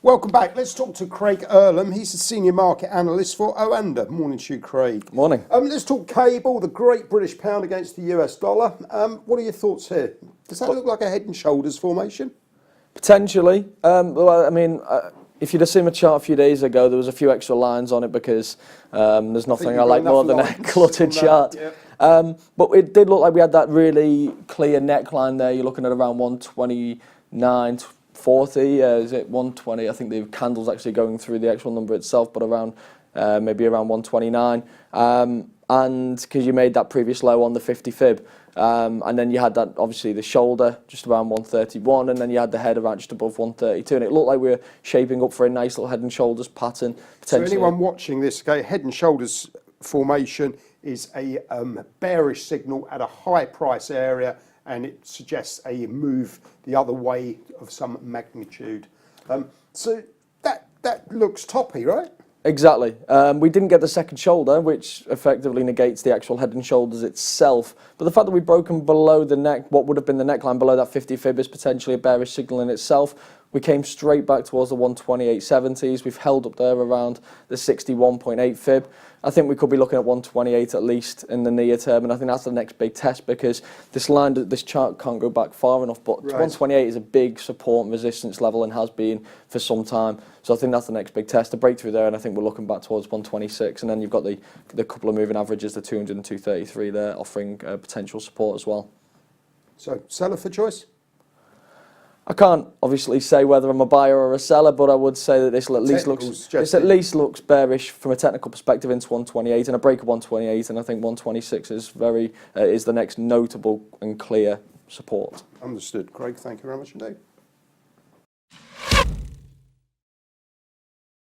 Welcome back. Let's talk to Craig Erlam. He's a senior market analyst for Oanda. Morning to you, Craig. Morning. Let's talk cable, the great British pound against the US dollar. What are your thoughts here? Does that look like a head and shoulders formation? Potentially. Well, I mean, if you'd have seen my chart a few days ago, there was a few extra lines on it because there's nothing I like more than a cluttered chart. Yeah. But it did look like we had that really clear neckline there. You're looking at around 129.40. Is it 120? I think the candle's actually going through the actual number itself, but around maybe around 129. And because you made that previous low on the 50 fib. And then you had that, obviously, the shoulder just around 131, and then you had the head around just above 132. And it looked like we were shaping up for a nice little head and shoulders pattern. So anyone watching this, okay, head and shoulders formation is a bearish signal at a high price area, and it suggests a move the other way of some magnitude. So that looks toppy, right? Exactly. We didn't get the second shoulder, which effectively negates the actual head and shoulders itself. But the fact that we've broken below the neck, what would have been the neckline below that 50 fib, is potentially a bearish signal in itself. We came straight back towards the 128.70s. We've held up there around the 61.8 fib. I think we could be looking at 128 at least in the near term, and I think that's the next big test because this chart can't go back far enough. But 128 is a big support and resistance level and has been for some time. So I think that's the next big test, a breakthrough there, and I think we're looking back towards 126. And then you've got the couple of moving averages, the 200 and 233 there, offering potential support as well. So seller for choice? I can't obviously say whether I'm a buyer or a seller, but I would say that this at least looks bearish from a technical perspective into 128, and a break of 128, and I think 126 is is the next notable and clear support. Understood, Craig. Thank you very much indeed.